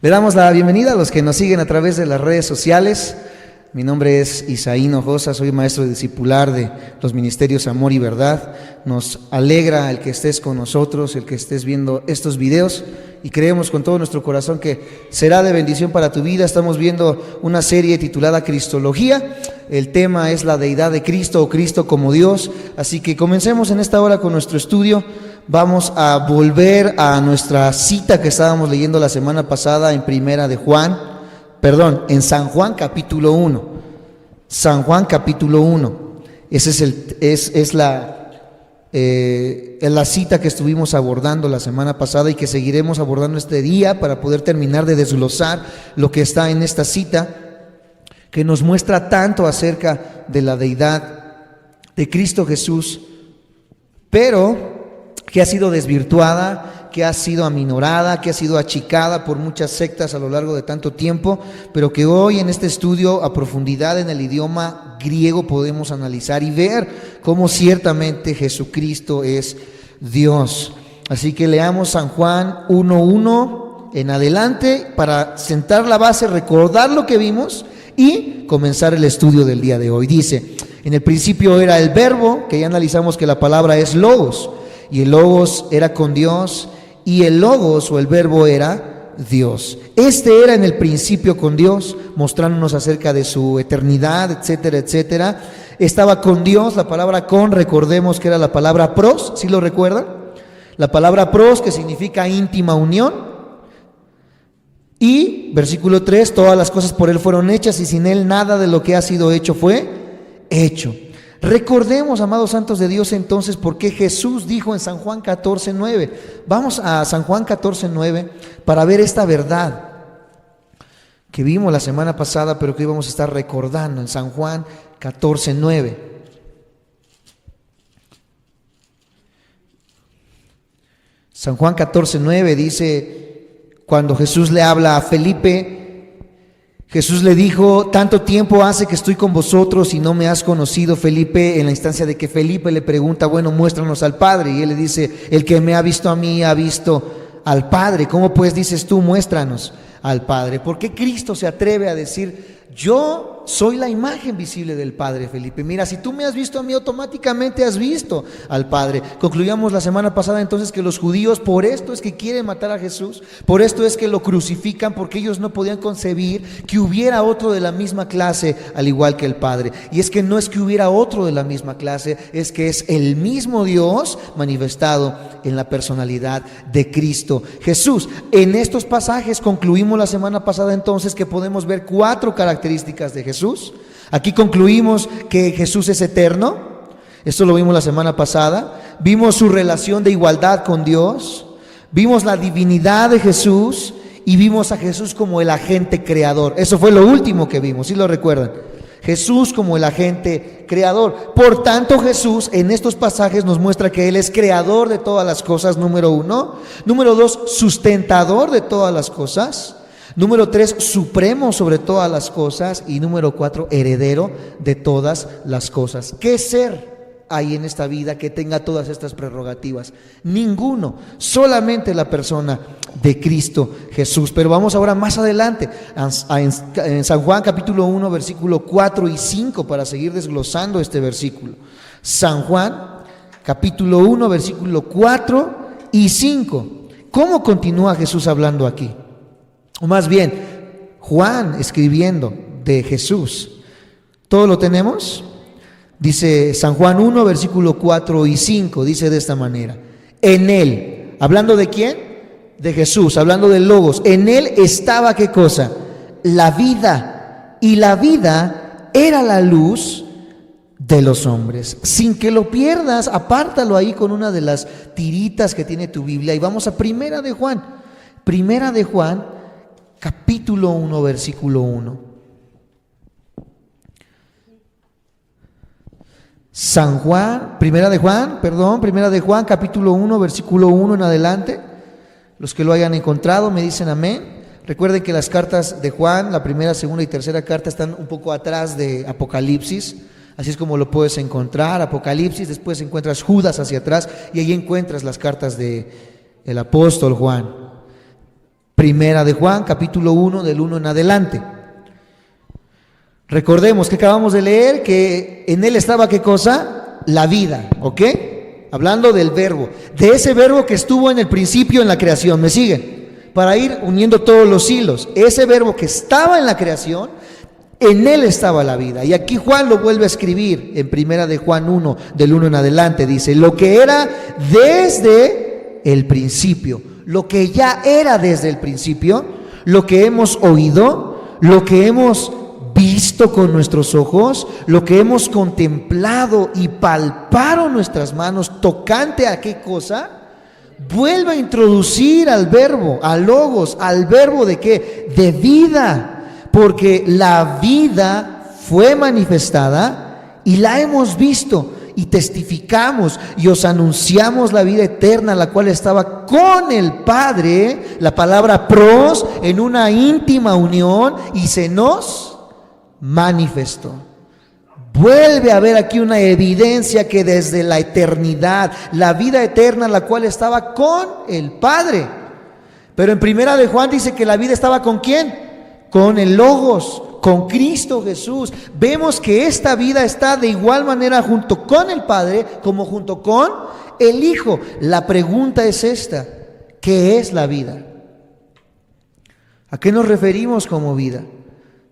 Le damos la bienvenida a los que nos siguen a través de las redes sociales. Mi nombre es Isaí Hinojosa, soy maestro discipular de los ministerios Amor y Verdad. Nos alegra el que estés con nosotros, el que estés viendo estos videos, y creemos con todo nuestro corazón que será de bendición para tu vida. Estamos viendo una serie titulada Cristología. El tema es la deidad de Cristo o Cristo como Dios. Así que comencemos en esta hora con nuestro estudio. Vamos a volver a nuestra cita que estábamos leyendo la semana pasada en en San Juan capítulo 1. San Juan capítulo 1. Esa es la cita que estuvimos abordando la semana pasada y que seguiremos abordando este día para poder terminar de desglosar lo que está en esta cita, que nos muestra tanto acerca de la deidad de Cristo Jesús, pero que ha sido desvirtuada, que ha sido aminorada, que ha sido achicada por muchas sectas a lo largo de tanto tiempo, pero que hoy en este estudio a profundidad en el idioma griego podemos analizar y ver cómo ciertamente Jesucristo es Dios. Así que leamos San Juan 1:1 en adelante para sentar la base, recordar lo que vimos y comenzar el estudio del día de hoy. Dice: en el principio era el verbo, que ya analizamos que la palabra es logos, y el logos era con Dios, y el logos o el verbo era Dios. Este era en el principio con Dios, mostrándonos acerca de su eternidad, etcétera, etcétera. Estaba con Dios. La palabra con, recordemos que era la palabra pros, ¿sí lo recuerdan? La palabra pros, que significa íntima unión. Y versículo 3, todas las cosas por Él fueron hechas, y sin Él nada de lo que ha sido hecho fue hecho. Recordemos, amados santos de Dios, entonces, por qué Jesús dijo en San Juan 14:9. Vamos a San Juan 14:9 para ver esta verdad que vimos la semana pasada, pero que hoy vamos a estar recordando en San Juan 14:9. San Juan 14:9 dice, cuando Jesús le habla a Felipe, Jesús le dijo: tanto tiempo hace que estoy con vosotros y no me has conocido, Felipe, en la instancia de que Felipe le pregunta: bueno, muéstranos al Padre. Y él le dice: el que me ha visto a mí ha visto al Padre. ¿Cómo pues dices tú, muéstranos al Padre? ¿Por qué Cristo se atreve a decir: yo soy la imagen visible del Padre, Felipe? Mira, si tú me has visto a mí, automáticamente has visto al Padre. Concluíamos la semana pasada entonces que los judíos, por esto es que quieren matar a Jesús, por esto es que lo crucifican, porque ellos no podían concebir que hubiera otro de la misma clase al igual que el Padre. Y es que no es que hubiera otro de la misma clase, es que es el mismo Dios manifestado en la personalidad de Cristo Jesús. En estos pasajes concluimos la semana pasada entonces que podemos ver 4 características de Jesús. Aquí concluimos que Jesús es eterno. Esto lo vimos la semana pasada. Vimos su relación de igualdad con Dios. Vimos la divinidad de Jesús y vimos a Jesús como el agente creador. Eso fue lo último que vimos, ¿sí lo recuerdan? Jesús como el agente creador. Por tanto, Jesús en estos pasajes nos muestra que Él es creador de todas las cosas, número 1. Número 2, sustentador de todas las cosas. Número 3, supremo sobre todas las cosas. Y número 4, heredero de todas las cosas. ¿Qué ser hay en esta vida que tenga todas estas prerrogativas? Ninguno, solamente la persona de Cristo Jesús. Pero vamos ahora más adelante en San Juan capítulo 1 versículo 4 y 5 para seguir desglosando este versículo. San Juan capítulo 1 versículo 4 y 5. ¿Cómo continúa Jesús hablando aquí? O más bien, Juan escribiendo de Jesús. ¿Todo lo tenemos? Dice San Juan 1, versículo 4 y 5, dice de esta manera: en Él, ¿hablando de quién? De Jesús, hablando del Logos. En Él estaba, ¿qué cosa? La vida, y la vida era la luz de los hombres. Sin que lo pierdas, apártalo ahí con una de las tiritas que tiene tu Biblia y vamos a Primera de Juan. Primera de Juan capítulo 1, versículo 1. Primera de Juan, capítulo 1, versículo 1 en adelante. Los que lo hayan encontrado me dicen amén. Recuerden que las cartas de Juan, la primera, segunda y tercera carta, están un poco atrás de Apocalipsis. Así es como lo puedes encontrar, Apocalipsis, después encuentras Judas hacia atrás y ahí encuentras las cartas del apóstol Juan. Primera de Juan, capítulo 1, del 1 en adelante. Recordemos que acabamos de leer que en él estaba, ¿qué cosa? La vida, ¿ok? Hablando del verbo, de ese verbo que estuvo en el principio en la creación. ¿Me siguen? Para ir uniendo todos los hilos. Ese verbo que estaba en la creación, en él estaba la vida. Y aquí Juan lo vuelve a escribir en Primera de Juan 1, del 1 en adelante. Dice, lo que era desde el principio, lo que ya era desde el principio, lo que hemos oído, lo que hemos visto con nuestros ojos, lo que hemos contemplado y palparon nuestras manos tocante a qué cosa, vuelve a introducir al verbo, al logos, al verbo de qué, de vida, porque la vida fue manifestada y la hemos visto y testificamos y os anunciamos la vida eterna, la cual estaba con el Padre, la palabra pros, en una íntima unión, y se nos manifestó. Vuelve a haber aquí una evidencia que desde la eternidad, la vida eterna, la cual estaba con el Padre. Pero en Primera de Juan dice que la vida estaba ¿con quién? Con el Logos, con Cristo Jesús. Vemos que esta vida está de igual manera junto con el Padre como junto con el Hijo. La pregunta es esta: ¿qué es la vida? ¿A qué nos referimos como vida?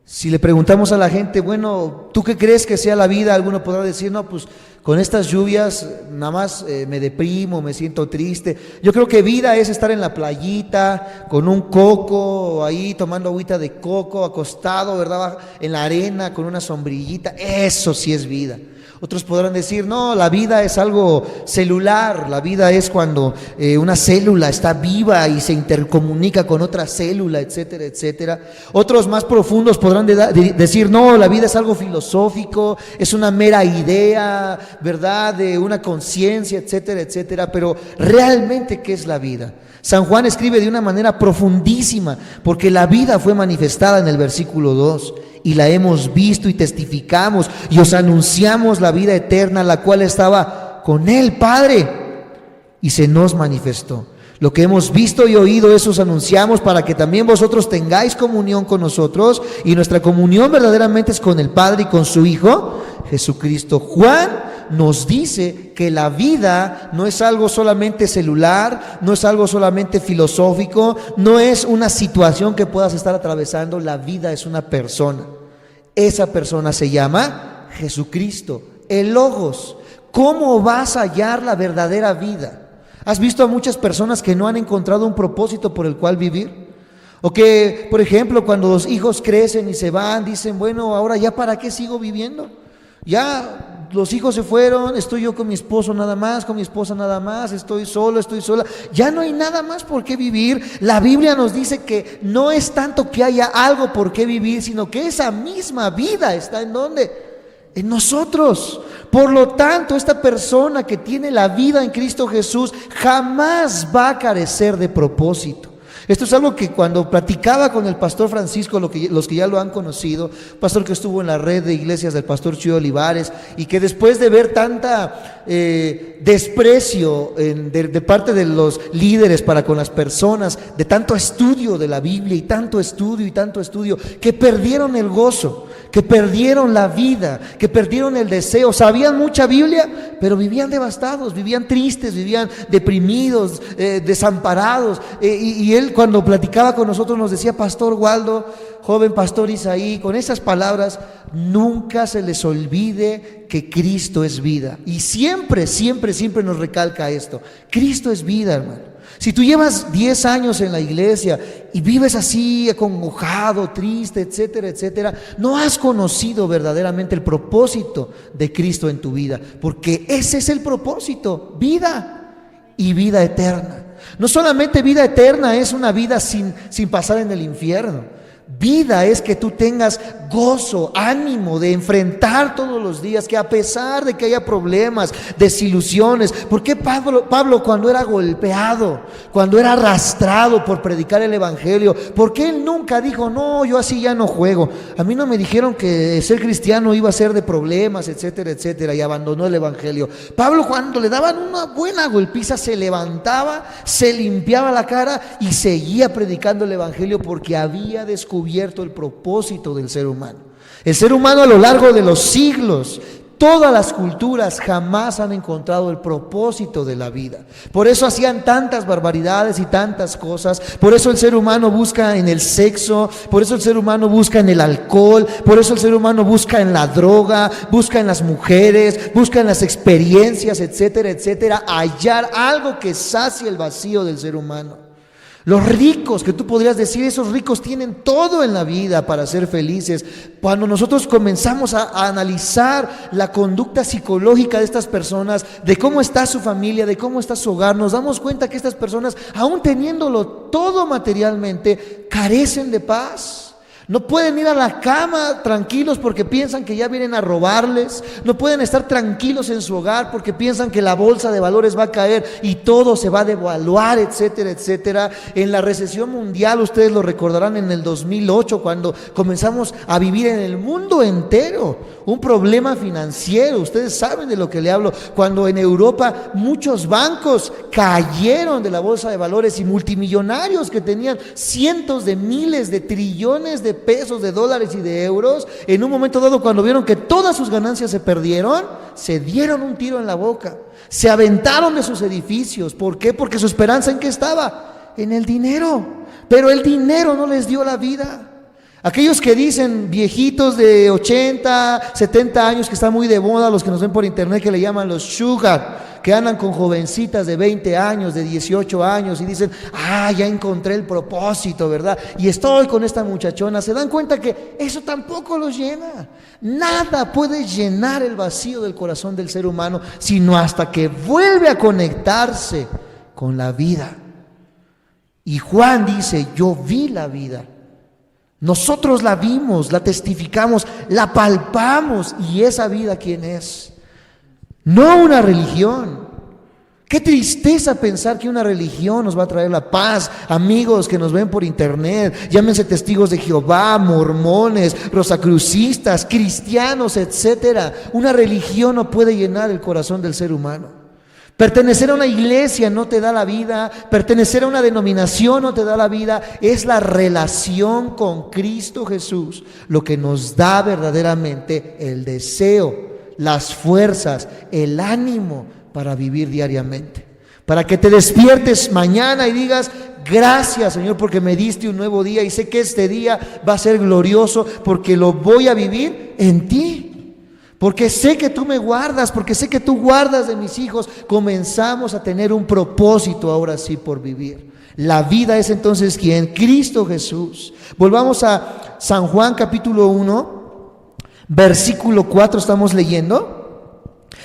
Si le preguntamos a la gente, bueno, ¿tú qué crees que sea la vida? Alguno podrá decir, no, pues con estas lluvias nada más me deprimo, me siento triste. Yo creo que vida es estar en la playita, con un coco, ahí tomando agüita de coco, acostado, ¿verdad? En la arena, con una sombrillita. Eso sí es vida. Otros podrán decir, no, la vida es algo celular, la vida es cuando una célula está viva y se intercomunica con otra célula, etcétera, etcétera. Otros más profundos podrán decir, no, la vida es algo filosófico, es una mera idea, ¿verdad? De una conciencia, etcétera, etcétera. Pero realmente, ¿qué es la vida? San Juan escribe de una manera profundísima, porque la vida fue manifestada en el versículo 2. Y la hemos visto y testificamos y os anunciamos la vida eterna, la cual estaba con el Padre y se nos manifestó. Lo que hemos visto y oído, eso os anunciamos para que también vosotros tengáis comunión con nosotros, y nuestra comunión verdaderamente es con el Padre y con su Hijo Jesucristo. Juan nos dice que la vida no es algo solamente celular, no es algo solamente filosófico, no es una situación que puedas estar atravesando. La vida es una persona. Esa persona se llama Jesucristo, el Logos. ¿Cómo vas a hallar la verdadera vida? ¿Has visto a muchas personas que no han encontrado un propósito por el cual vivir? O que, por ejemplo, cuando los hijos crecen y se van, dicen, bueno, ahora ya para qué sigo viviendo. Ya los hijos se fueron, estoy yo con mi esposo nada más, con mi esposa nada más, estoy solo, estoy sola, ya no hay nada más por qué vivir. La Biblia nos dice que no es tanto que haya algo por qué vivir, sino que esa misma vida está ¿en dónde? En nosotros. Por lo tanto, esta persona que tiene la vida en Cristo Jesús jamás va a carecer de propósito. Esto es algo que cuando platicaba con el pastor Francisco, los que ya lo han conocido, pastor que estuvo en la red de iglesias del pastor Chuy Olivares, y que después de ver tanta desprecio de parte de los líderes para con las personas, de tanto estudio de la Biblia y tanto estudio, que perdieron el gozo, que perdieron la vida, que perdieron el deseo. Sabían mucha Biblia, pero vivían devastados, vivían tristes, vivían deprimidos, desamparados. Y él, cuando platicaba con nosotros, nos decía, pastor Waldo, joven pastor Isaí, con esas palabras, nunca se les olvide que Cristo es vida. Y siempre, siempre, siempre nos recalca esto: Cristo es vida, hermano. Si tú llevas 10 años en la iglesia y vives así, acongojado, triste, etcétera, etcétera, no has conocido verdaderamente el propósito de Cristo en tu vida, porque ese es el propósito: vida y vida eterna. No solamente vida eterna es una vida sin pasar en el infierno. Vida es que tú tengas gozo, ánimo de enfrentar todos los días, que a pesar de que haya problemas, desilusiones. ¿Por qué Pablo cuando era golpeado, cuando era arrastrado por predicar el evangelio, por qué él nunca dijo, no, yo así ya no juego? A mí no me dijeron que ser cristiano iba a ser de problemas, etcétera, etcétera, y abandonó el evangelio. Pablo, cuando le daban una buena golpiza, se levantaba, se limpiaba la cara y seguía predicando el evangelio, porque había descubierto el propósito del ser humano. El ser humano, a lo largo de los siglos, todas las culturas jamás han encontrado el propósito de la vida. Por eso hacían tantas barbaridades y tantas cosas. Por eso el ser humano busca en el sexo, por eso el ser humano busca en el alcohol, por eso el ser humano busca en la droga, busca en las mujeres, busca en las experiencias, etcétera, etcétera, hallar algo que sacie el vacío del ser humano. Los ricos, que tú podrías decir, esos ricos tienen todo en la vida para ser felices. Cuando nosotros comenzamos a analizar la conducta psicológica de estas personas, de cómo está su familia, de cómo está su hogar, nos damos cuenta que estas personas, aún teniéndolo todo materialmente, carecen de paz. No pueden ir a la cama tranquilos porque piensan que ya vienen a robarles. No pueden estar tranquilos en su hogar porque piensan que la bolsa de valores va a caer y todo se va a devaluar, etcétera, etcétera. En la recesión mundial, ustedes lo recordarán, en el 2008, cuando comenzamos a vivir en el mundo entero un problema financiero. Ustedes saben de lo que le hablo. Cuando en Europa muchos bancos cayeron de la bolsa de valores y multimillonarios que tenían cientos de miles de trillones de pesos, de dólares y de euros, en un momento dado, cuando vieron que todas sus ganancias se perdieron, se dieron un tiro en la boca, se aventaron de sus edificios. ¿Por qué? Porque su esperanza, ¿en qué estaba? En el dinero. Pero el dinero no les dio la vida. Aquellos que dicen, viejitos de 80, 70 años, que están muy de moda, los que nos ven por internet, que le llaman los sugar, que andan con jovencitas de 20 años, de 18 años, y dicen, ya encontré el propósito, ¿verdad? Y estoy con esta muchachona. Se dan cuenta que eso tampoco los llena. Nada puede llenar el vacío del corazón del ser humano, sino hasta que vuelve a conectarse con la vida. Y Juan dice, yo vi la vida. Nosotros la vimos, la testificamos, la palpamos, y esa vida, ¿quién es? No una religión. Qué tristeza pensar que una religión nos va a traer la paz. Amigos que nos ven por internet, llámense testigos de Jehová, mormones, rosacrucistas, cristianos, etcétera. Una religión no puede llenar el corazón del ser humano. Pertenecer a una iglesia no te da la vida, pertenecer a una denominación no te da la vida. Es la relación con Cristo Jesús lo que nos da verdaderamente el deseo, las fuerzas, el ánimo para vivir diariamente. Para que te despiertes mañana y digas, gracias, Señor, porque me diste un nuevo día y sé que este día va a ser glorioso porque lo voy a vivir en ti. Porque sé que tú me guardas, porque sé que tú guardas de mis hijos. Comenzamos a tener un propósito ahora sí por vivir. La vida es entonces ¿quién? Cristo Jesús. Volvamos a San Juan capítulo 1, versículo 4 estamos leyendo.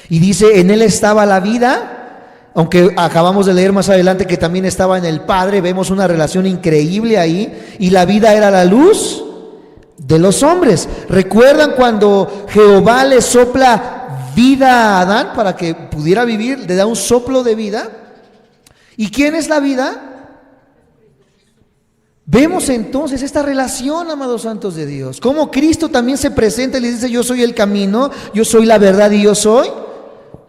Y dice, en él estaba la vida. Aunque acabamos de leer más adelante que también estaba en el Padre, vemos una relación increíble ahí. Y la vida era la luz de los hombres. ¿Recuerdan cuando Jehová le sopla vida a Adán para que pudiera vivir? Le da un soplo de vida. ¿Y quién es la vida? Vemos entonces esta relación, amados santos de Dios, cómo Cristo también se presenta y le dice, yo soy el camino, yo soy la verdad y yo soy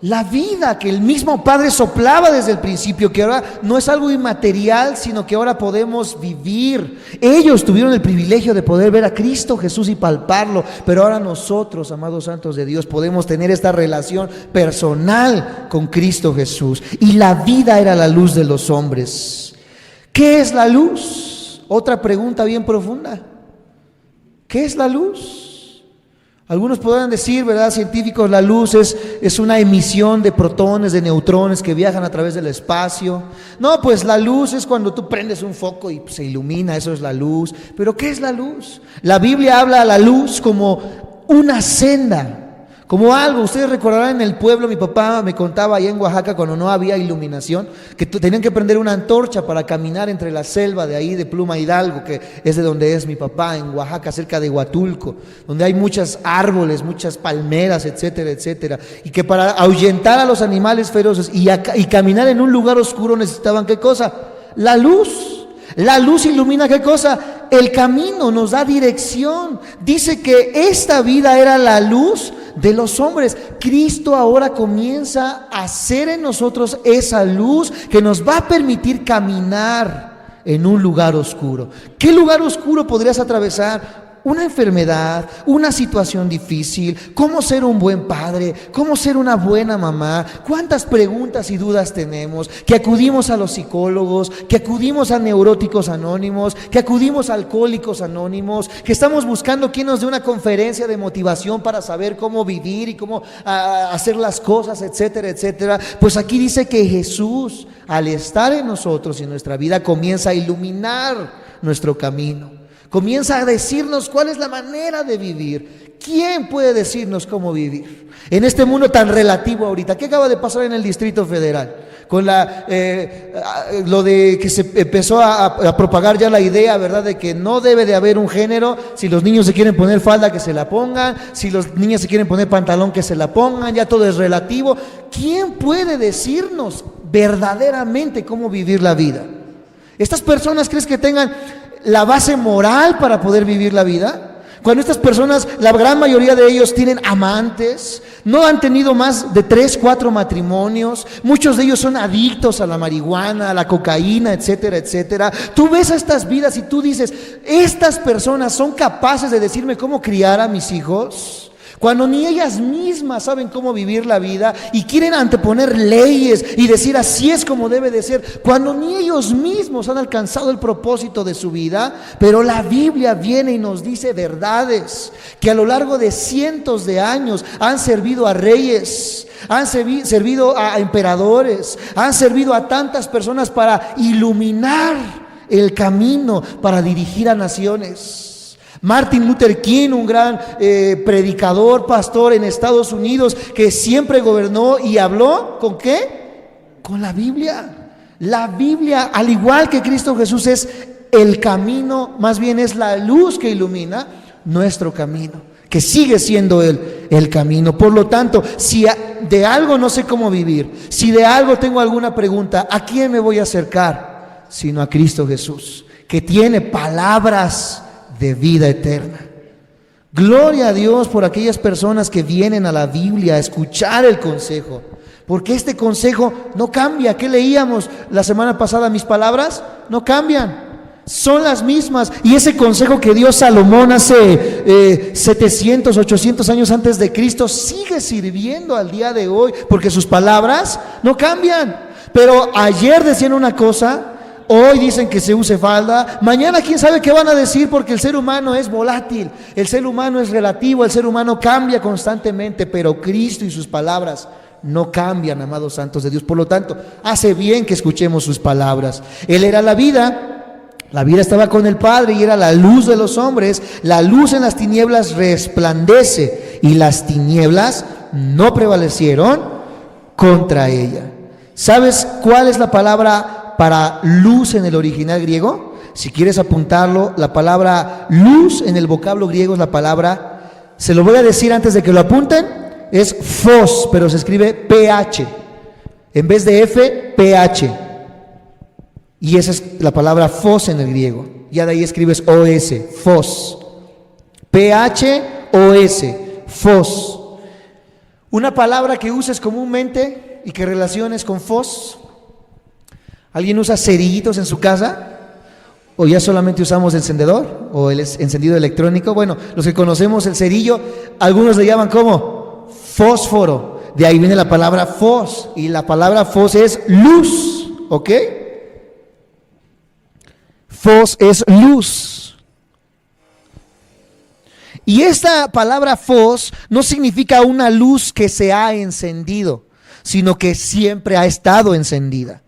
la vida, que el mismo Padre soplaba desde el principio, que ahora no es algo inmaterial, sino que ahora podemos vivir. Ellos tuvieron el privilegio de poder ver a Cristo Jesús y palparlo, pero ahora nosotros, amados santos de Dios, podemos tener esta relación personal con Cristo Jesús. Y la vida era la luz de los hombres. ¿Qué es la luz? Otra pregunta bien profunda. ¿Qué es la luz? Algunos podrán decir, ¿verdad? Científicos, la luz es una emisión de protones, de neutrones que viajan a través del espacio. No, pues la luz es cuando tú prendes un foco y se ilumina, eso es la luz. ¿Pero qué es la luz? La Biblia habla a la luz como una senda, Como algo, ustedes recordarán en el pueblo, mi papá me contaba allá en Oaxaca cuando no había iluminación, que tenían que prender una antorcha para caminar entre la selva de ahí de Pluma Hidalgo, que es de donde es mi papá, en Oaxaca, cerca de Huatulco, donde hay muchos árboles, muchas palmeras, etcétera, etcétera, y que para ahuyentar a los animales feroces y caminar en un lugar oscuro necesitaban ¿qué cosa? La luz. La luz ilumina ¿qué cosa? El camino, nos da dirección. Dice que esta vida era la luz de los hombres. Cristo ahora comienza a hacer en nosotros esa luz que nos va a permitir caminar en un lugar oscuro. ¿Qué lugar oscuro podrías atravesar? Una enfermedad, una situación difícil, cómo ser un buen padre, cómo ser una buena mamá. Cuántas preguntas y dudas tenemos, que acudimos a los psicólogos, que acudimos a neuróticos anónimos, que acudimos a alcohólicos anónimos, que estamos buscando quien nos dé una conferencia de motivación para saber cómo vivir y cómo hacer las cosas, etcétera, etcétera. Pues aquí dice que Jesús, al estar en nosotros y en nuestra vida, comienza a iluminar nuestro camino. Comienza a decirnos cuál es la manera de vivir. ¿Quién puede decirnos cómo vivir? En este mundo tan relativo ahorita. ¿Qué acaba de pasar en el Distrito Federal? Con lo de que se empezó a propagar ya la idea, ¿verdad? De que no debe de haber un género. Si los niños se quieren poner falda, que se la pongan. Si los niños se quieren poner pantalón, que se la pongan. Ya todo es relativo. ¿Quién puede decirnos verdaderamente cómo vivir la vida? ¿Estas personas crees que tengan la base moral para poder vivir la vida? Cuando estas personas, la gran mayoría de ellos tienen amantes, no han tenido más de 3, 4 matrimonios, muchos de ellos son adictos a la marihuana, a la cocaína, etcétera, etcétera. Tú ves a estas vidas y tú dices, ¿estas personas son capaces de decirme cómo criar a mis hijos? Cuando ni ellas mismas saben cómo vivir la vida y quieren anteponer leyes y decir así es como debe de ser, cuando ni ellos mismos han alcanzado el propósito de su vida. Pero la Biblia viene y nos dice verdades que a lo largo de cientos de años han servido a reyes, han servido a emperadores, han servido a tantas personas para iluminar el camino, para dirigir a naciones. Martin Luther King, un gran predicador, pastor en Estados Unidos, que siempre gobernó y habló, ¿con qué? Con la Biblia. La Biblia, al igual que Cristo Jesús, es el camino, más bien es la luz que ilumina nuestro camino, que sigue siendo el camino. Por lo tanto, si de algo no sé cómo vivir, si de algo tengo alguna pregunta, ¿a quién me voy a acercar? Sino a Cristo Jesús, que tiene palabras de vida eterna. Gloria a Dios por aquellas personas que vienen a la Biblia a escuchar el consejo, porque este consejo no cambia. ¿Qué leíamos la semana pasada? Mis palabras no cambian, son las mismas. Y ese consejo que dio Salomón hace 700, 800 años antes de Cristo sigue sirviendo al día de hoy, porque sus palabras no cambian. Pero ayer decían una cosa, hoy dicen que se use falda, mañana quién sabe qué van a decir, porque el ser humano es volátil, el ser humano es relativo, el ser humano cambia constantemente, pero Cristo y sus palabras no cambian, amados santos de Dios. Por lo tanto, hace bien que escuchemos sus palabras. Él era la vida estaba con el Padre y era la luz de los hombres. La luz en las tinieblas resplandece y las tinieblas no prevalecieron contra ella. ¿Sabes cuál es la palabra para luz en el original griego? Si quieres apuntarlo, la palabra luz en el vocablo griego es la palabra, se lo voy a decir antes de que lo apunten, es phos, pero se escribe PH, en vez de F, PH, y esa es la palabra phos en el griego. Ya de ahí escribes OS, phos, PHOS, phos. Una palabra que uses comúnmente y que relaciones con phos. ¿Alguien usa cerillitos en su casa? ¿O ya solamente usamos el encendedor o el encendido electrónico? Bueno, los que conocemos el cerillo, algunos le llaman como fósforo. De ahí viene la palabra phos, y la palabra phos es luz, ¿ok? Phos es luz. Y esta palabra phos no significa una luz que se ha encendido, sino que siempre ha estado encendida.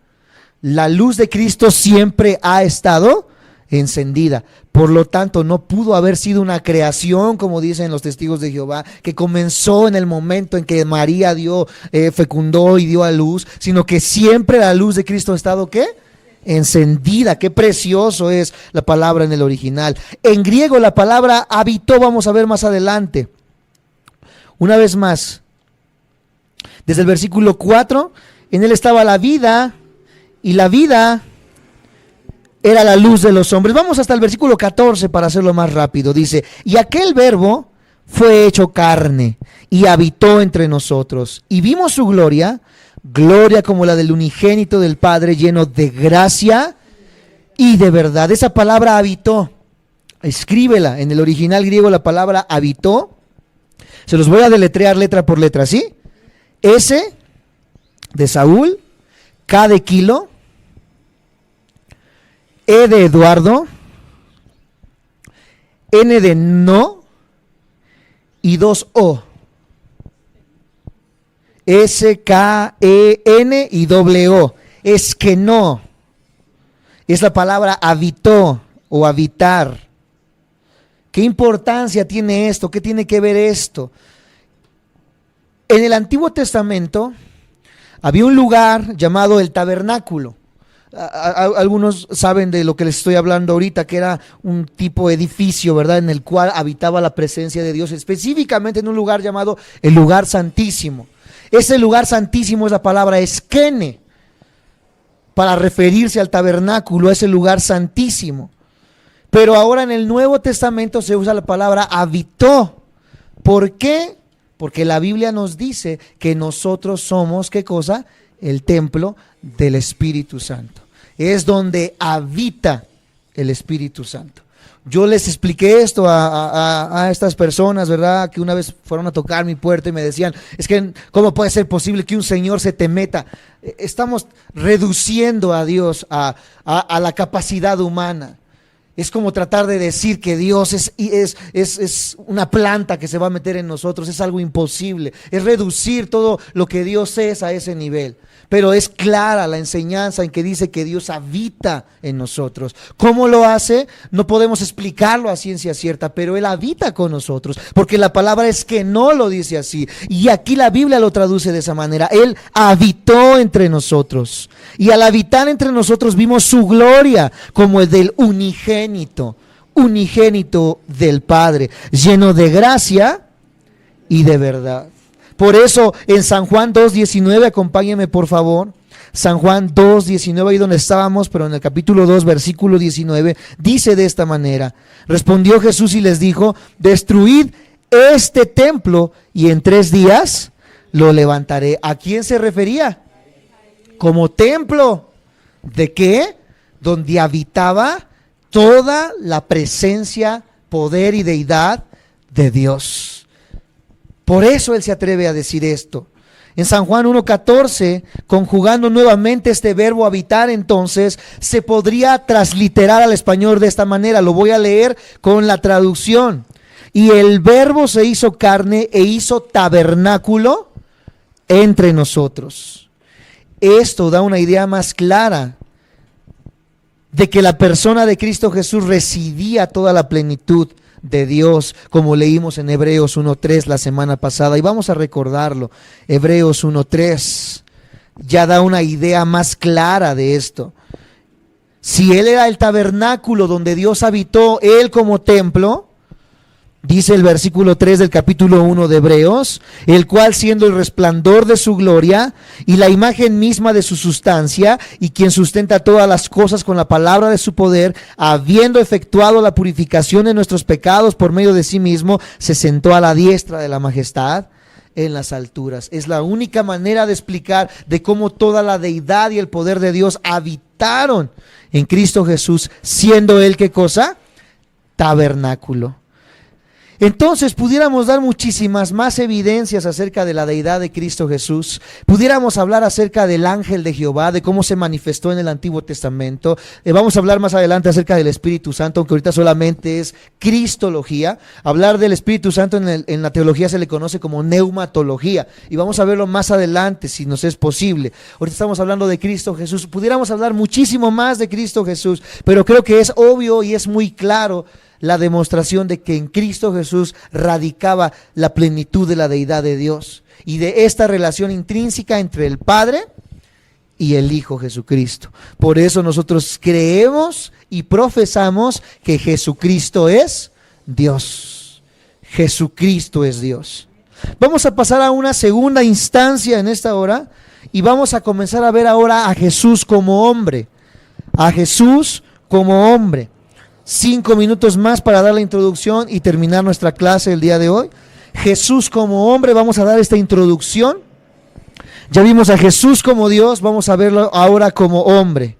La luz de Cristo siempre ha estado encendida. Por lo tanto, no pudo haber sido una creación, como dicen los testigos de Jehová, que comenzó en el momento en que María fecundó y dio a luz, sino que siempre la luz de Cristo ha estado, ¿qué? Encendida. Qué precioso es la palabra en el original. En griego la palabra habitó, vamos a ver más adelante. Una vez más, desde el versículo 4, en él estaba la vida, y la vida era la luz de los hombres. Vamos hasta el versículo 14 para hacerlo más rápido. Dice, y aquel verbo fue hecho carne y habitó entre nosotros. Y vimos su gloria, gloria como la del unigénito del Padre, lleno de gracia y de verdad. Esa palabra habitó, escríbela. En el original griego la palabra habitó, se los voy a deletrear letra por letra, ¿sí? S de Saúl, K de kilo, E de Eduardo, N de no y 2 O. S, K, E, N y doble O. Es que no. Es la palabra habitó o habitar. ¿Qué importancia tiene esto? ¿Qué tiene que ver esto? En el Antiguo Testamento había un lugar llamado el tabernáculo. Algunos saben de lo que les estoy hablando ahorita, que era un tipo de edificio, ¿verdad?, en el cual habitaba la presencia de Dios, específicamente en un lugar llamado el lugar santísimo. Ese lugar santísimo es la palabra esquene, para referirse al tabernáculo, a ese lugar santísimo. Pero ahora en el Nuevo Testamento se usa la palabra habitó. ¿Por qué? Porque la Biblia nos dice que nosotros somos, ¿qué cosa? El templo del Espíritu Santo. Es donde habita el Espíritu Santo. Yo les expliqué esto a estas personas, ¿verdad?, que una vez fueron a tocar mi puerta y me decían, es que ¿cómo puede ser posible que un Señor se te meta? Estamos reduciendo a Dios a la capacidad humana. Es como tratar de decir que Dios es una planta que se va a meter en nosotros. Es algo imposible. Es reducir todo lo que Dios es a ese nivel. Pero es clara la enseñanza en que dice que Dios habita en nosotros. ¿Cómo lo hace? No podemos explicarlo a ciencia cierta, pero Él habita con nosotros. Porque la palabra es que no lo dice así. Y aquí la Biblia lo traduce de esa manera. Él habitó entre nosotros. Y al habitar entre nosotros vimos su gloria como el del unigénito del Padre, lleno de gracia y de verdad. Por eso en San Juan 2:19, acompáñenme por favor, San Juan 2:19, ahí donde estábamos, pero en el capítulo 2, versículo 19, dice de esta manera, respondió Jesús y les dijo, destruid este templo y en 3 días lo levantaré. ¿A quién se refería? Como templo. ¿De qué? Donde habitaba toda la presencia, poder y deidad de Dios. Por eso Él se atreve a decir esto. En San Juan 1:14, conjugando nuevamente este verbo habitar, entonces se podría transliterar al español de esta manera. Lo voy a leer con la traducción. Y el verbo se hizo carne e hizo tabernáculo entre nosotros. Esto da una idea más clara de que la persona de Cristo Jesús residía toda la plenitud de Dios, como leímos en Hebreos 1:3 la semana pasada, y vamos a recordarlo. Hebreos 1:3 ya da una idea más clara de esto. Si Él era el tabernáculo donde Dios habitó, Él como templo, dice el versículo 3 del capítulo 1 de Hebreos, el cual siendo el resplandor de su gloria y la imagen misma de su sustancia, y quien sustenta todas las cosas con la palabra de su poder, habiendo efectuado la purificación de nuestros pecados por medio de sí mismo, se sentó a la diestra de la majestad en las alturas. Es la única manera de explicar de cómo toda la deidad y el poder de Dios habitaron en Cristo Jesús, siendo Él, ¿qué cosa? Tabernáculo. Entonces pudiéramos dar muchísimas más evidencias acerca de la deidad de Cristo Jesús. Pudiéramos hablar acerca del ángel de Jehová, de cómo se manifestó en el Antiguo Testamento. Vamos a hablar más adelante acerca del Espíritu Santo, aunque ahorita solamente es cristología. Hablar del Espíritu Santo en la teología se le conoce como neumatología. Y vamos a verlo más adelante, si nos es posible. Ahorita estamos hablando de Cristo Jesús. Pudiéramos hablar muchísimo más de Cristo Jesús, pero creo que es obvio y es muy claro la demostración de que en Cristo Jesús radicaba la plenitud de la deidad de Dios y de esta relación intrínseca entre el Padre y el Hijo Jesucristo. Por eso nosotros creemos y profesamos que Jesucristo es Dios. Jesucristo es Dios. Vamos a pasar a una segunda instancia en esta hora y vamos a comenzar a ver ahora a Jesús como hombre. A Jesús como hombre. 5 minutos más para dar la introducción y terminar nuestra clase el día de hoy. Jesús como hombre, vamos a dar esta introducción. Ya vimos a Jesús como Dios, vamos a verlo ahora como hombre.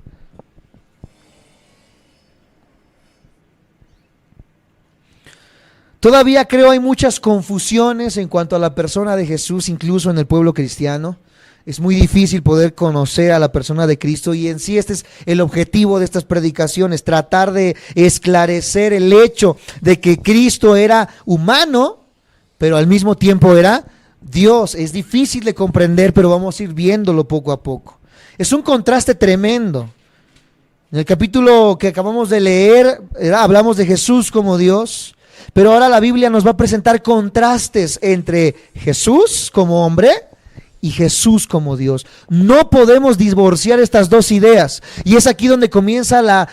Todavía creo hay muchas confusiones en cuanto a la persona de Jesús, incluso en el pueblo cristiano. Es muy difícil poder conocer a la persona de Cristo y en sí este es el objetivo de estas predicaciones, tratar de esclarecer el hecho de que Cristo era humano, pero al mismo tiempo era Dios. Es difícil de comprender, pero vamos a ir viéndolo poco a poco. Es un contraste tremendo. En el capítulo que acabamos de leer, hablamos de Jesús como Dios, pero ahora la Biblia nos va a presentar contrastes entre Jesús como hombre y Jesús como Dios. No podemos divorciar estas dos ideas. Y es aquí donde comienza la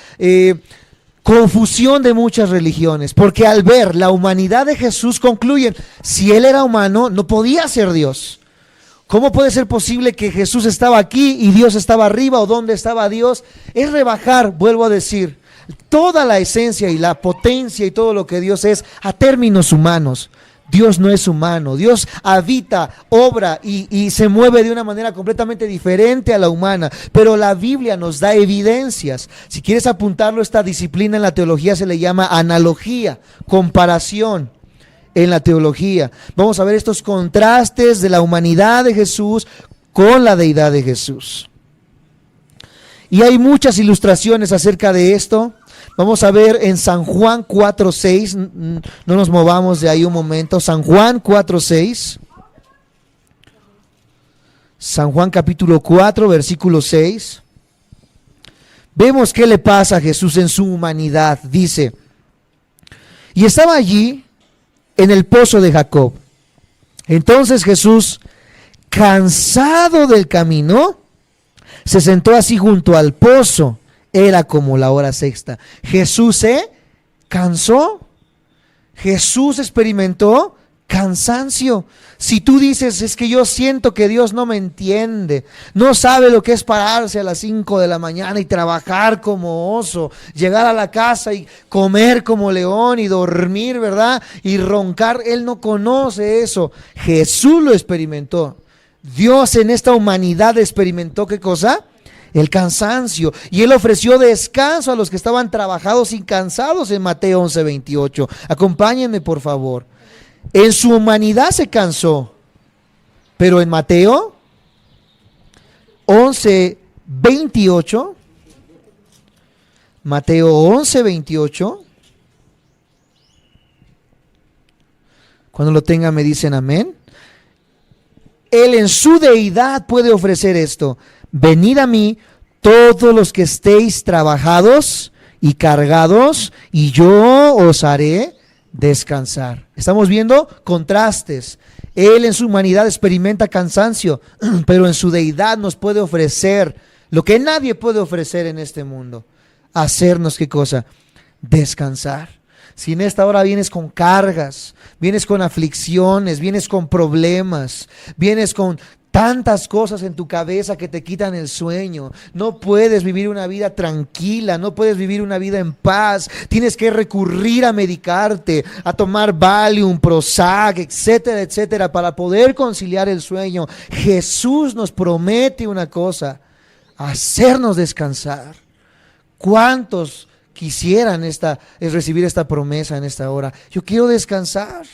confusión de muchas religiones. Porque al ver la humanidad de Jesús concluyen, si Él era humano, no podía ser Dios. ¿Cómo puede ser posible que Jesús estaba aquí y Dios estaba arriba? ¿O dónde estaba Dios? Es rebajar, vuelvo a decir, toda la esencia y la potencia y todo lo que Dios es a términos humanos. Dios no es humano, Dios habita, obra y se mueve de una manera completamente diferente a la humana, pero la Biblia nos da evidencias. Si quieres apuntarlo, esta disciplina en la teología se le llama analogía, comparación en la teología. Vamos a ver estos contrastes de la humanidad de Jesús con la deidad de Jesús. Y hay muchas ilustraciones acerca de esto. Vamos a ver en San Juan 4:6, no nos movamos de ahí un momento, San Juan 4:6, San Juan capítulo 4, versículo 6, vemos qué le pasa a Jesús en su humanidad, dice, y estaba allí en el pozo de Jacob, entonces Jesús, cansado del camino, se sentó así junto al pozo. Era como la hora sexta. Jesús se cansó. Jesús experimentó cansancio. Si tú dices, es que yo siento que Dios no me entiende, no sabe lo que es pararse a las 5 de la mañana y trabajar como oso, llegar a la casa y comer como león y dormir, ¿verdad? Y roncar, Él no conoce eso. Jesús lo experimentó. Dios en esta humanidad experimentó, ¿qué cosa? El cansancio, y Él ofreció descanso a los que estaban trabajados y cansados en Mateo 11:28. Acompáñenme por favor. En su humanidad se cansó, pero en Mateo 11:28, Mateo 11:28, cuando lo tengan me dicen amén. Él en su deidad puede ofrecer esto: venid a mí todos los que estéis trabajados y cargados, y yo os haré descansar. Estamos viendo contrastes. Él en su humanidad experimenta cansancio, pero en su deidad nos puede ofrecer lo que nadie puede ofrecer en este mundo: hacernos, ¿qué cosa? Descansar. Si en esta hora vienes con cargas, vienes con aflicciones, vienes con problemas, vienes con tantas cosas en tu cabeza que te quitan el sueño, no puedes vivir una vida tranquila, no puedes vivir una vida en paz, tienes que recurrir a medicarte, a tomar Valium, Prozac, etcétera, etcétera, para poder conciliar el sueño. Jesús nos promete una cosa: hacernos descansar. ¿Cuántos quisieran recibir esta promesa en esta hora. Yo quiero descansar.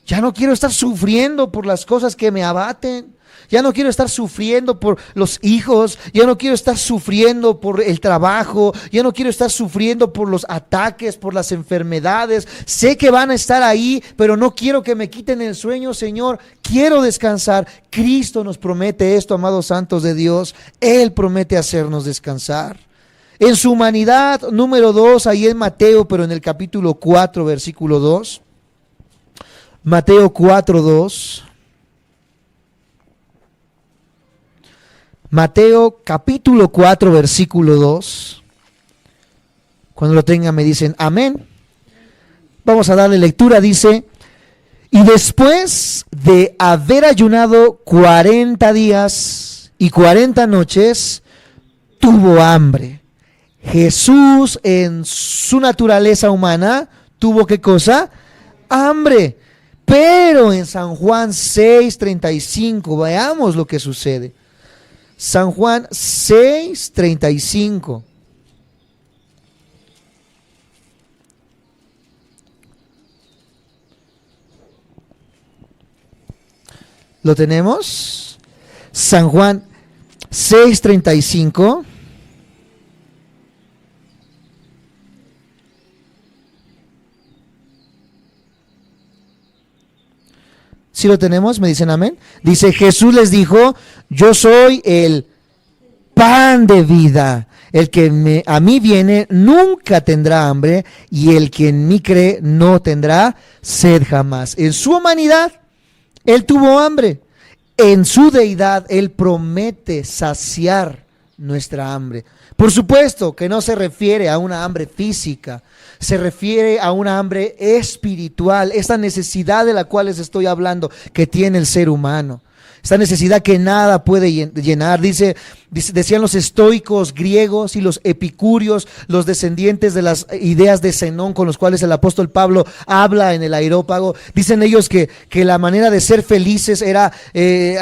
Ya no quiero estar sufriendo por las cosas que me abaten. Ya no quiero estar sufriendo por los hijos. Ya no quiero estar sufriendo por el trabajo. Ya no quiero estar sufriendo por los ataques, por las enfermedades. Sé que van a estar ahí, pero no quiero que me quiten el sueño, Señor. Quiero descansar. Cristo nos promete esto, amados santos de Dios. Él promete hacernos descansar. En su humanidad, número 2, ahí en Mateo, pero en el capítulo 4, versículo 2. Mateo 4, 2. Mateo capítulo 4, versículo 2. Cuando lo tengan me dicen amén. Vamos a darle lectura. Dice: y después de haber ayunado 40 días y 40 noches, tuvo hambre. Jesús en su naturaleza humana tuvo ¿qué cosa? Hambre. Pero en San Juan 6:35, veamos lo que sucede. San Juan 6:35. ¿Lo tenemos? San Juan 6:35. ¿Sí lo tenemos? ¿Me dicen amén? Dice: Jesús les dijo: yo soy el pan de vida. El que a mí viene nunca tendrá hambre, y el que en mí cree no tendrá sed jamás. En su humanidad, Él tuvo hambre. En su deidad, Él promete saciar nuestra hambre. Por supuesto que no se refiere a una hambre física, se refiere a una hambre espiritual, esta necesidad de la cual les estoy hablando que tiene el ser humano. Esta necesidad que nada puede llenar. Decían los estoicos griegos y los epicúreos, los descendientes de las ideas de Zenón con los cuales el apóstol Pablo habla en el Areópago. Dicen ellos que la manera de ser felices era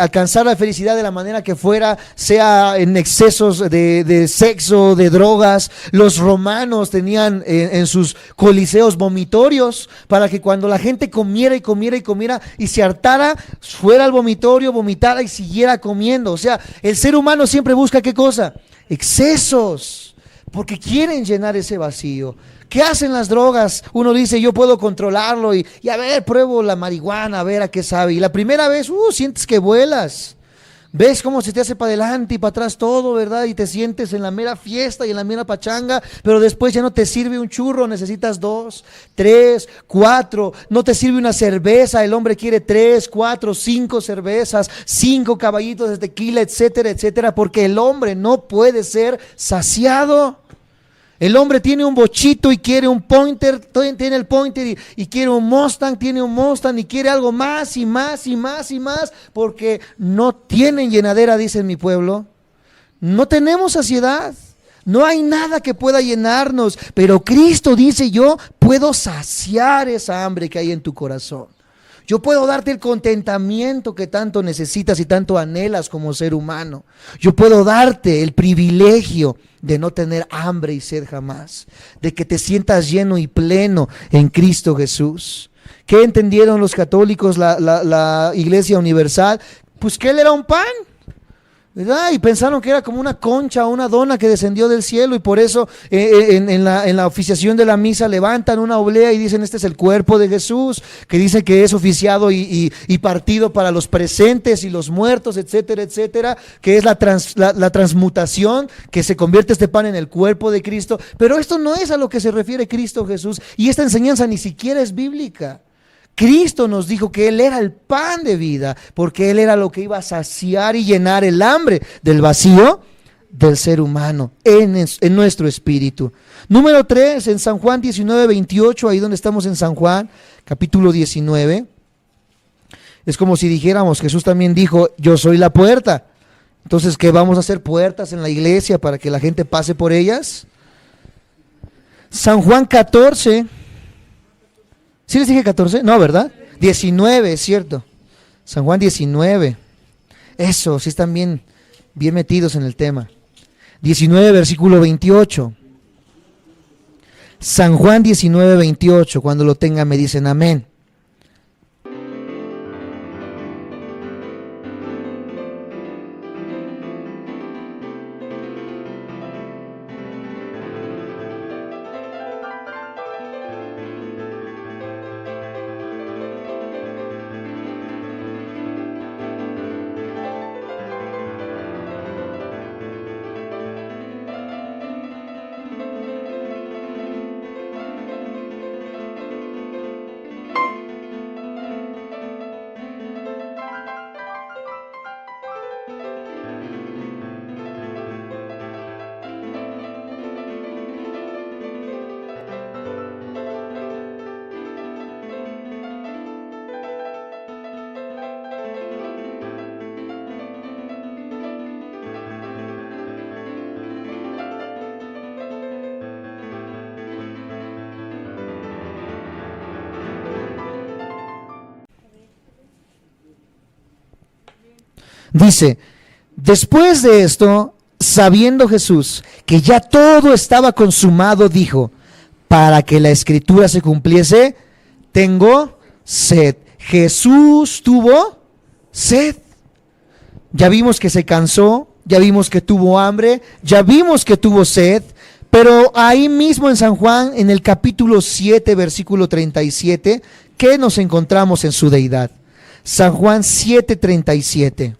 alcanzar la felicidad de la manera que fuera, sea en excesos de sexo, de drogas. Los romanos tenían en sus coliseos vomitorios para que cuando la gente comiera y comiera y comiera y se hartara, fuera al vomitorio, vomitara y siguiera comiendo. O sea, el ser humano siempre busca ¿qué cosa? Excesos, porque quieren llenar ese vacío. ¿Qué hacen las drogas? Uno dice: yo puedo controlarlo y a ver, pruebo la marihuana, a ver a qué sabe. Y la primera vez, sientes que vuelas. Ves cómo se te hace para adelante y para atrás todo, ¿verdad? Y te sientes en la mera fiesta y en la mera pachanga, pero después ya no te sirve un churro, necesitas 2, 3, 4, no te sirve una cerveza, el hombre quiere 3, 4, 5 cervezas, 5 caballitos de tequila, etcétera, etcétera, porque el hombre no puede ser saciado. El hombre tiene un bochito y quiere un pointer, tiene el pointer y quiere un Mustang, tiene un Mustang y quiere algo más y más y más y más, porque no tienen llenadera, dice mi pueblo. No tenemos saciedad, no hay nada que pueda llenarnos, pero Cristo dice: yo puedo saciar esa hambre que hay en tu corazón. Yo puedo darte el contentamiento que tanto necesitas y tanto anhelas como ser humano. Yo puedo darte el privilegio de no tener hambre y sed jamás, de que te sientas lleno y pleno en Cristo Jesús. ¿Qué entendieron los católicos, la Iglesia Universal? Pues que Él era un pan, ¿verdad? Y pensaron que era como una concha o una dona que descendió del cielo, y por eso en la oficiación de la misa levantan una oblea y dicen: este es el cuerpo de Jesús, que dice que es oficiado y partido para los presentes y los muertos, etcétera, etcétera, que es la transmutación, que se convierte este pan en el cuerpo de Cristo. Pero esto no es a lo que se refiere Cristo Jesús, y esta enseñanza ni siquiera es bíblica. Cristo nos dijo que Él era el pan de vida, porque Él era lo que iba a saciar y llenar el hambre del vacío del ser humano en nuestro espíritu. Número 3, en San Juan 19:28, ahí donde estamos en San Juan, capítulo 19. Es como si dijéramos: Jesús también dijo: yo soy la puerta. Entonces, ¿qué vamos a hacer? ¿Puertas en la iglesia para que la gente pase por ellas? San Juan 14. ¿Sí les dije 14? No, ¿verdad? 19, es cierto. San Juan 19. Eso, sí están bien metidos en el tema. 19, versículo 28. San Juan 19:28, cuando lo tengan me dicen amén. Dice, después de esto, sabiendo Jesús que ya todo estaba consumado, dijo, para que la escritura se cumpliese, tengo sed. Jesús tuvo sed. Ya vimos que se cansó, ya vimos que tuvo hambre, ya vimos que tuvo sed, pero ahí mismo en San Juan, en el capítulo 7, versículo 37, ¿qué nos encontramos en su deidad? San Juan 7:37.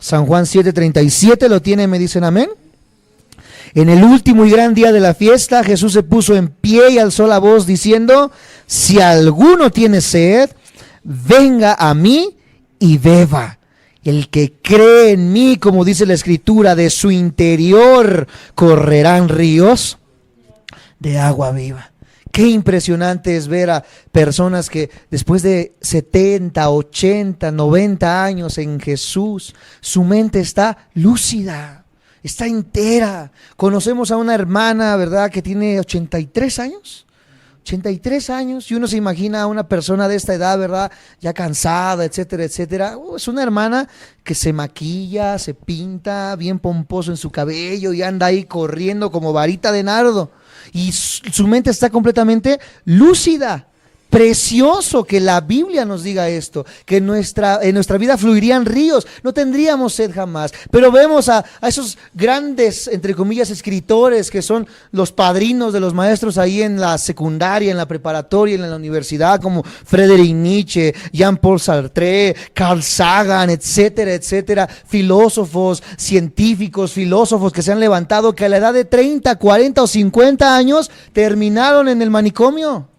San Juan 7:37, ¿lo tienen? Me dicen amén. En el último y gran día de la fiesta, Jesús se puso en pie y alzó la voz diciendo, si alguno tiene sed, venga a mí y beba. El que cree en mí, como dice la Escritura, de su interior correrán ríos de agua viva. Qué impresionante es ver a personas que después de 70, 80, 90 años en Jesús, su mente está lúcida, está entera. Conocemos a una hermana, ¿verdad?, que tiene 83 años. 83 años, y uno se imagina a una persona de esta edad, ¿verdad?, ya cansada, etcétera, etcétera. Es una hermana que se maquilla, se pinta, bien pomposo en su cabello y anda ahí corriendo como varita de nardo. Y su mente está completamente lúcida. Precioso que la Biblia nos diga esto, que en nuestra vida fluirían ríos, no tendríamos sed jamás. Pero vemos a esos grandes, entre comillas, escritores que son los padrinos de los maestros ahí en la secundaria, en la preparatoria, en la universidad, como Friedrich Nietzsche, Jean-Paul Sartre, Carl Sagan, etcétera, etcétera. Filósofos, científicos, filósofos que se han levantado, que a la edad de 30, 40 o 50 años terminaron en el manicomio.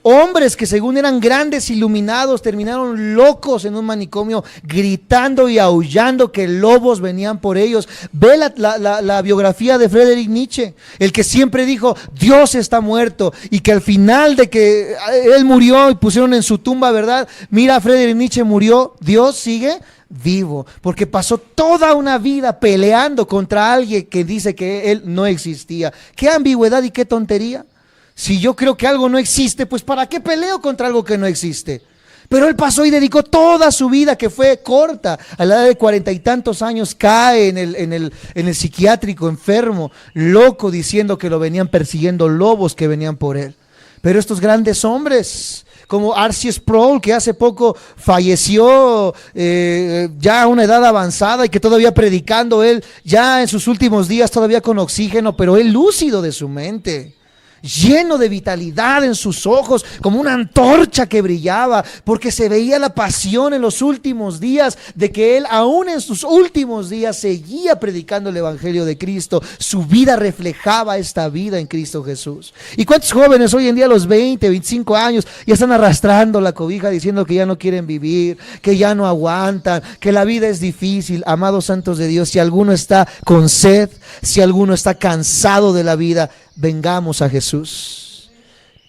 Hombres que según eran grandes iluminados terminaron locos en un manicomio, gritando y aullando que lobos venían por ellos. Ve la biografía de Friedrich Nietzsche, el que siempre dijo Dios está muerto, y que al final de que él murió y pusieron en su tumba, ¿verdad? Mira, Friedrich Nietzsche murió, Dios sigue vivo, porque pasó toda una vida peleando contra alguien que dice que él no existía. Qué ambigüedad y qué tontería. Si yo creo que algo no existe, pues ¿para qué peleo contra algo que no existe? Pero él pasó y dedicó toda su vida, que fue corta, a la edad de 40 y tantos años, cae en el psiquiátrico, enfermo, loco, diciendo que lo venían persiguiendo lobos que venían por él. Pero estos grandes hombres, como R.C. Sproul, que hace poco falleció ya a una edad avanzada y que todavía predicando él, ya en sus últimos días, todavía con oxígeno, pero él lúcido de su mente, lleno de vitalidad en sus ojos, como una antorcha que brillaba, porque se veía la pasión en los últimos días de que él, aún en sus últimos días, seguía predicando el evangelio de Cristo. Su vida reflejaba esta vida en Cristo Jesús. ¿Y cuántos jóvenes hoy en día a los 20, 25 años ya están arrastrando la cobija diciendo que ya no quieren vivir, que ya no aguantan, que la vida es difícil? Amados santos de Dios, si alguno está con sed, si alguno está cansado de la vida, vengamos a Jesús,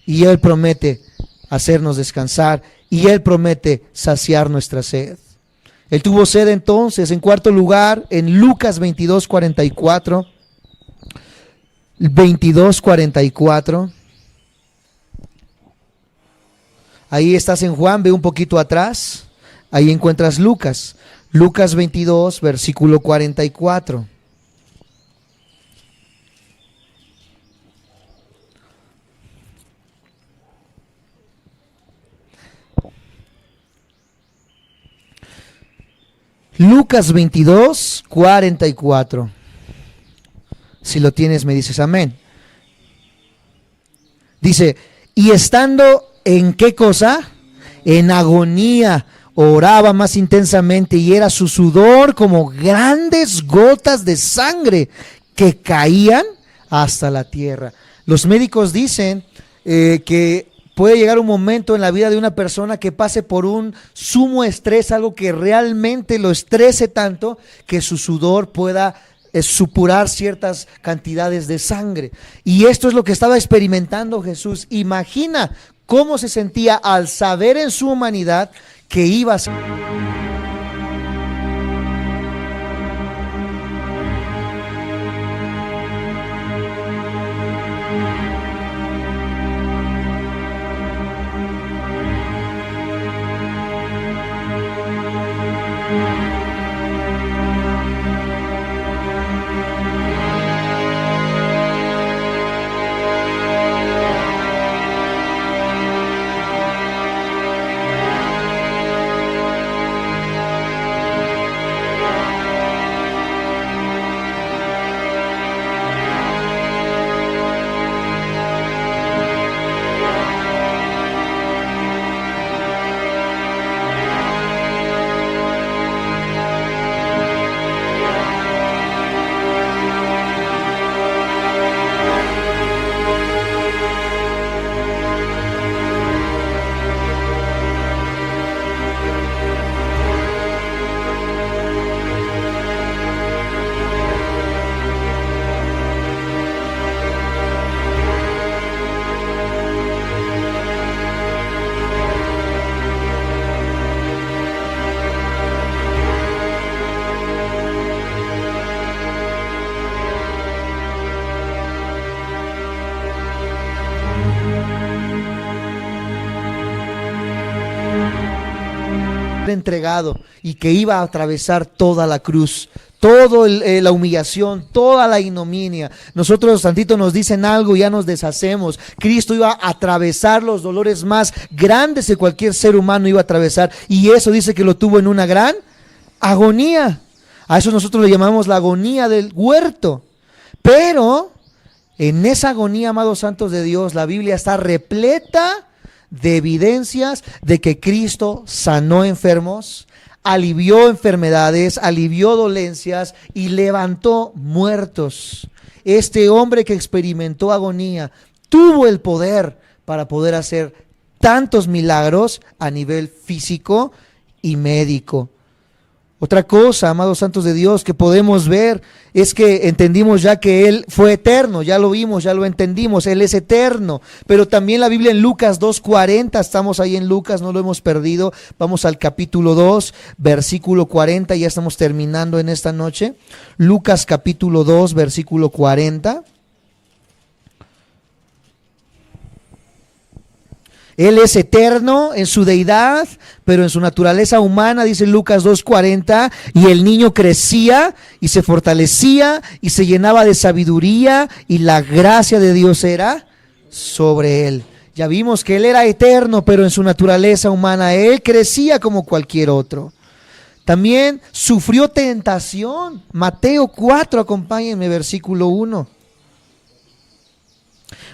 y Él promete hacernos descansar, y Él promete saciar nuestra sed. Él tuvo sed entonces. En cuarto lugar, en Lucas 22:44, 22:44, Ahí estás en Juan, ve un poquito atrás, ahí encuentras Lucas. Lucas 22, versículo 44. Lucas 22, 44. Si lo tienes, me dices amén. Dice, y estando en qué cosa, en agonía, oraba más intensamente y era su sudor como grandes gotas de sangre que caían hasta la tierra. Los médicos dicen que puede llegar un momento en la vida de una persona que pase por un sumo estrés, algo que realmente lo estrese tanto que su sudor pueda supurar ciertas cantidades de sangre. Y esto es lo que estaba experimentando Jesús. Imagina cómo se sentía al saber en su humanidad que iba a ser. Entregado y que iba a atravesar toda la cruz, toda la humillación, toda la ignominia. Nosotros tantito nos dicen algo y ya nos deshacemos. Cristo iba a atravesar los dolores más grandes que cualquier ser humano iba a atravesar, y eso dice que lo tuvo en una gran agonía. A eso nosotros le llamamos la agonía del huerto. Pero en esa agonía, amados santos de Dios, la Biblia está repleta de evidencias de que Cristo sanó enfermos, alivió enfermedades, alivió dolencias y levantó muertos. Este hombre que experimentó agonía tuvo el poder para poder hacer tantos milagros a nivel físico y médico. Otra cosa, amados santos de Dios, que podemos ver es que entendimos ya que Él fue eterno, ya lo vimos, ya lo entendimos, Él es eterno. Pero también la Biblia en Lucas 2:40, estamos ahí en Lucas, no lo hemos perdido. Vamos al capítulo 2, versículo 40, ya estamos terminando en esta noche. Lucas capítulo 2, versículo 40. Él es eterno en su deidad, pero en su naturaleza humana, dice Lucas 2:40, y el niño crecía y se fortalecía y se llenaba de sabiduría y la gracia de Dios era sobre él. Ya vimos que él era eterno, pero en su naturaleza humana él crecía como cualquier otro. También sufrió tentación. Mateo 4, acompáñenme, versículo 1.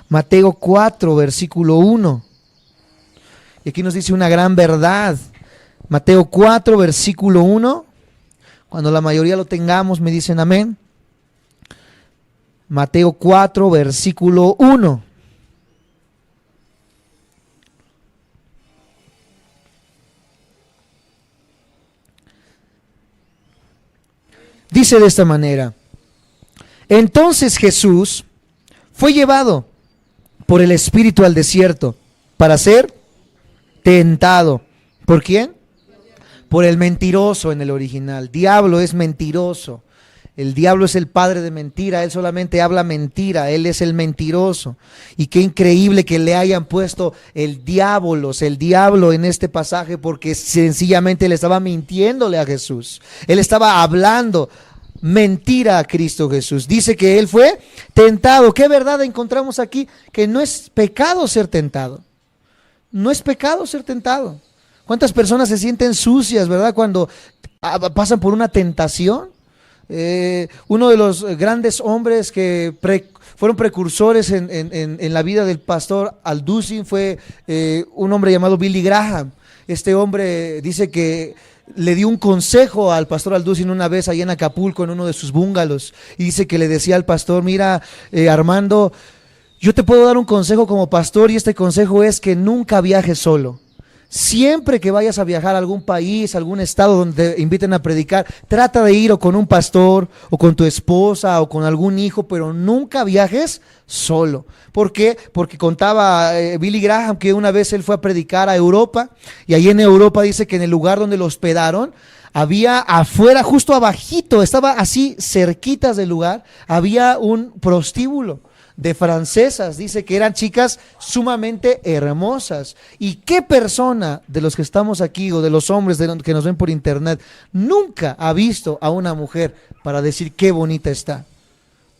Mateo 4, versículo 1. Y aquí nos dice una gran verdad. Mateo 4, versículo 1. Cuando la mayoría lo tengamos, me dicen amén. Mateo 4, versículo 1. Dice de esta manera: entonces Jesús fue llevado por el Espíritu al desierto para ser tentado. ¿Por quién? Por el mentiroso en el original. Diablo es mentiroso. El diablo es el padre de mentira, él solamente habla mentira, él es el mentiroso. Y qué increíble que le hayan puesto el diablo en este pasaje, porque sencillamente le estaba mintiéndole a Jesús. Él estaba hablando mentira a Cristo Jesús. Dice que él fue tentado. ¿Qué verdad encontramos aquí? Que no es pecado ser tentado. No es pecado ser tentado. ¿Cuántas personas se sienten sucias, verdad, cuando pasan por una tentación? Uno de los grandes hombres que fueron precursores en la vida del pastor Alducin fue un hombre llamado Billy Graham. Este hombre dice que le dio un consejo al pastor Alducin una vez allá en Acapulco, en uno de sus búngalos, y dice que le decía al pastor: mira, Armando, yo te puedo dar un consejo como pastor, y este consejo es que nunca viajes solo. Siempre que vayas a viajar a algún país, a algún estado donde te inviten a predicar, trata de ir o con un pastor, o con tu esposa, o con algún hijo, pero nunca viajes solo. ¿Por qué? Porque contaba Billy Graham que una vez él fue a predicar a Europa, y ahí en Europa dice que en el lugar donde lo hospedaron, había afuera, justo abajito, estaba así cerquitas del lugar, había un prostíbulo de francesas. Dice que eran chicas sumamente hermosas. ¿Y qué persona de los que estamos aquí, o de los hombres que nos ven por internet, nunca ha visto a una mujer para decir qué bonita está?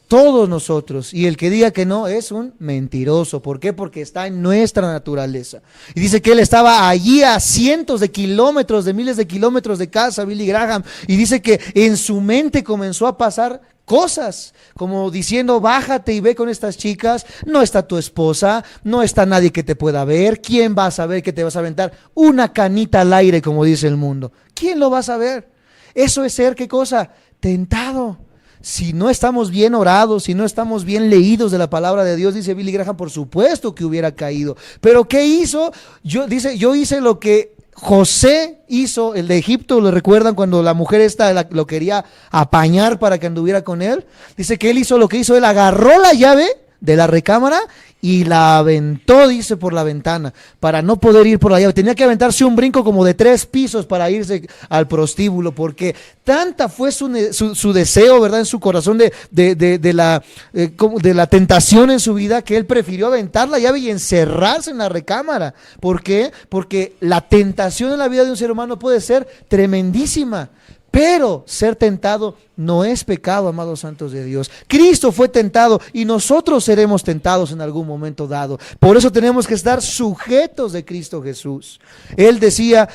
Todos nosotros, y el que diga que no es un mentiroso. ¿Por qué? Porque está en nuestra naturaleza. Y dice que él estaba allí a cientos de kilómetros, de miles de kilómetros de casa, Billy Graham, y dice que en su mente comenzó a pasar cosas, como diciendo: bájate y ve con estas chicas, no está tu esposa, no está nadie que te pueda ver, ¿quién va a saber que te vas a aventar una canita al aire, como dice el mundo? ¿Quién lo va a saber? Eso es ser, ¿qué cosa? Tentado. Si no estamos bien orados, si no estamos bien leídos de la palabra de Dios, dice Billy Graham, por supuesto que hubiera caído. Pero ¿qué hizo? Yo hice lo que José hizo, el de Egipto. ¿Lo recuerdan cuando la mujer esta lo quería apañar para que anduviera con él? Dice que él hizo lo que hizo, él agarró la llave de la recámara y la aventó, dice, por la ventana, para no poder ir por la llave. Tenía que aventarse un brinco como de 3 pisos para irse al prostíbulo, porque tanta fue su deseo, ¿verdad?, en su corazón de la tentación en su vida, que él prefirió aventar la llave y encerrarse en la recámara. ¿Por qué? Porque la tentación en la vida de un ser humano puede ser tremendísima. Pero ser tentado no es pecado, amados santos de Dios. Cristo fue tentado y nosotros seremos tentados en algún momento dado. Por eso tenemos que estar sujetos de Cristo Jesús. Él decía: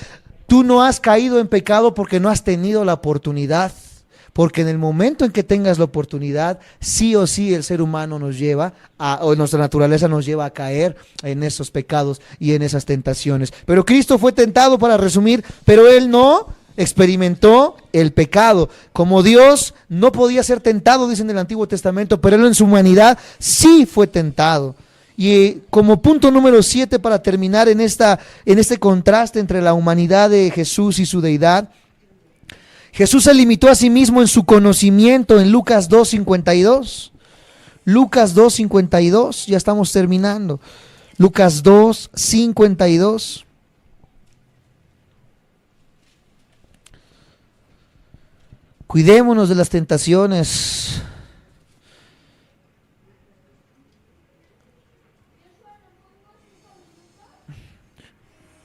tú no has caído en pecado porque no has tenido la oportunidad. Porque en el momento en que tengas la oportunidad, sí o sí el ser humano o nuestra naturaleza nos lleva a caer en esos pecados y en esas tentaciones. Pero Cristo fue tentado, para resumir, pero Él no experimentó el pecado. Como Dios no podía ser tentado, dice en el Antiguo Testamento, pero Él en su humanidad sí fue tentado. Y como punto número 7, para terminar en este contraste entre la humanidad de Jesús y su deidad, Jesús se limitó a sí mismo en su conocimiento en Lucas 2:52. Lucas 2:52, ya estamos terminando. Lucas 2:52. Cuidémonos de las tentaciones.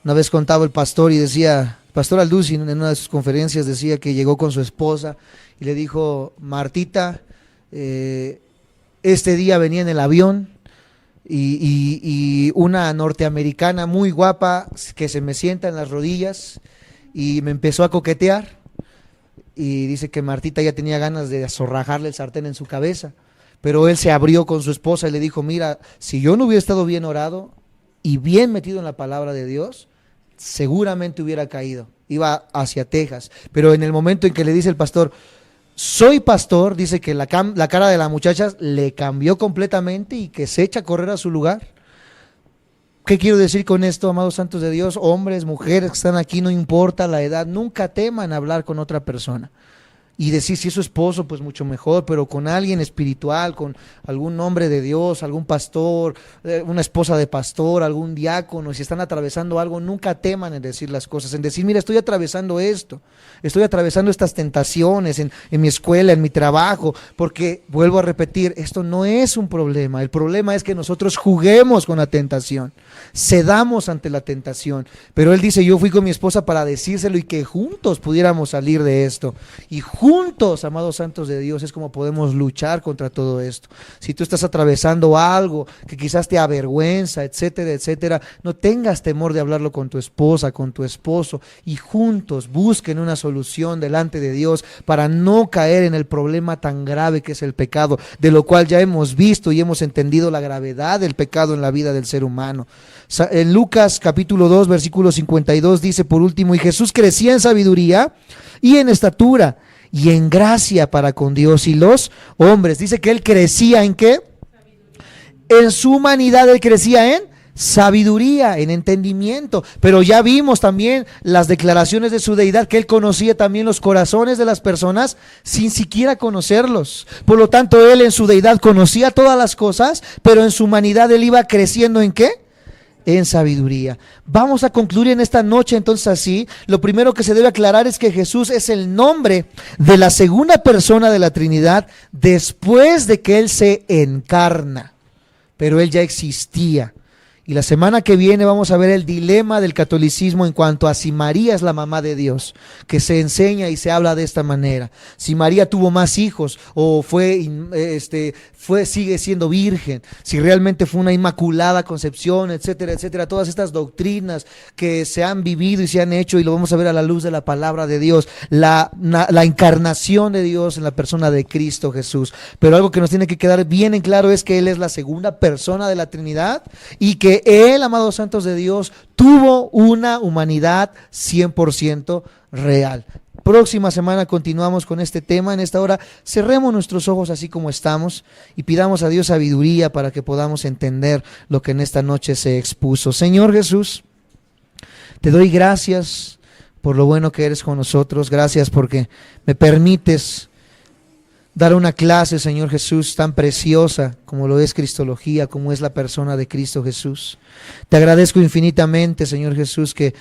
Una vez contaba el pastor y decía, el pastor Alducin, en una de sus conferencias, decía que llegó con su esposa y le dijo: Martita, este día venía en el avión y una norteamericana muy guapa que se me sienta en las rodillas y me empezó a coquetear. Y dice que Martita ya tenía ganas de azorrajarle el sartén en su cabeza, pero él se abrió con su esposa y le dijo: mira, si yo no hubiera estado bien orado y bien metido en la palabra de Dios, seguramente hubiera caído, iba hacia Texas. Pero en el momento en que le dice el pastor: soy pastor, dice que la cara de la muchacha le cambió completamente y que se echa a correr a su lugar. ¿Qué quiero decir con esto, amados santos de Dios? Hombres, mujeres que están aquí, no importa la edad, nunca teman hablar con otra persona. y decir, si es su esposo, pues mucho mejor, pero con alguien espiritual, con algún hombre de Dios, algún pastor, una esposa de pastor, algún diácono, si están atravesando algo, nunca teman en decir las cosas, en decir, mira, estoy atravesando esto, estoy atravesando estas tentaciones en mi escuela, en mi trabajo, porque vuelvo a repetir, esto no es un problema, el problema es que nosotros juguemos con la tentación, cedamos ante la tentación, pero él dice, yo fui con mi esposa para decírselo y que juntos pudiéramos salir de esto, y juntos, amados santos de Dios, es como podemos luchar contra todo esto. Si tú estás atravesando algo que quizás te avergüenza, etcétera, etcétera, no tengas temor de hablarlo con tu esposa, con tu esposo, y juntos busquen una solución delante de Dios para no caer en el problema tan grave que es el pecado, de lo cual ya hemos visto y hemos entendido la gravedad del pecado en la vida del ser humano. En Lucas capítulo 2 versículo 52 dice por último, y Jesús crecía en sabiduría y en estatura y en gracia para con Dios y los hombres. Dice que él crecía ¿en qué? En su humanidad él crecía en sabiduría, en entendimiento, pero ya vimos también las declaraciones de su deidad, que él conocía también los corazones de las personas sin siquiera conocerlos. Por lo tanto, él en su deidad conocía todas las cosas, pero en su humanidad él iba creciendo ¿en qué? En sabiduría. Vamos a concluir en esta noche entonces así. Lo primero que se debe aclarar es que Jesús es el nombre de la segunda persona de la Trinidad después de que él se encarna, pero él ya existía. Y la semana que viene vamos a ver el dilema del catolicismo en cuanto a si María es la mamá de Dios, que se enseña y se habla de esta manera. Si María tuvo más hijos o sigue siendo virgen, si realmente fue una inmaculada concepción, etcétera, etcétera. Todas estas doctrinas que se han vivido y se han hecho, y lo vamos a ver a la luz de la palabra de Dios, la encarnación de Dios en la persona de Cristo Jesús. Pero algo que nos tiene que quedar bien en claro es que Él es la segunda persona de la Trinidad y que Él, amados santos de Dios, tuvo una humanidad 100% real. Próxima semana continuamos con este tema. En esta hora cerremos nuestros ojos así como estamos y pidamos a Dios sabiduría para que podamos entender lo que en esta noche se expuso. Señor Jesús, te doy gracias por lo bueno que eres con nosotros. Gracias porque me permites dar una clase, Señor Jesús, tan preciosa como lo es Cristología, como es la persona de Cristo Jesús. Te agradezco infinitamente, Señor Jesús, que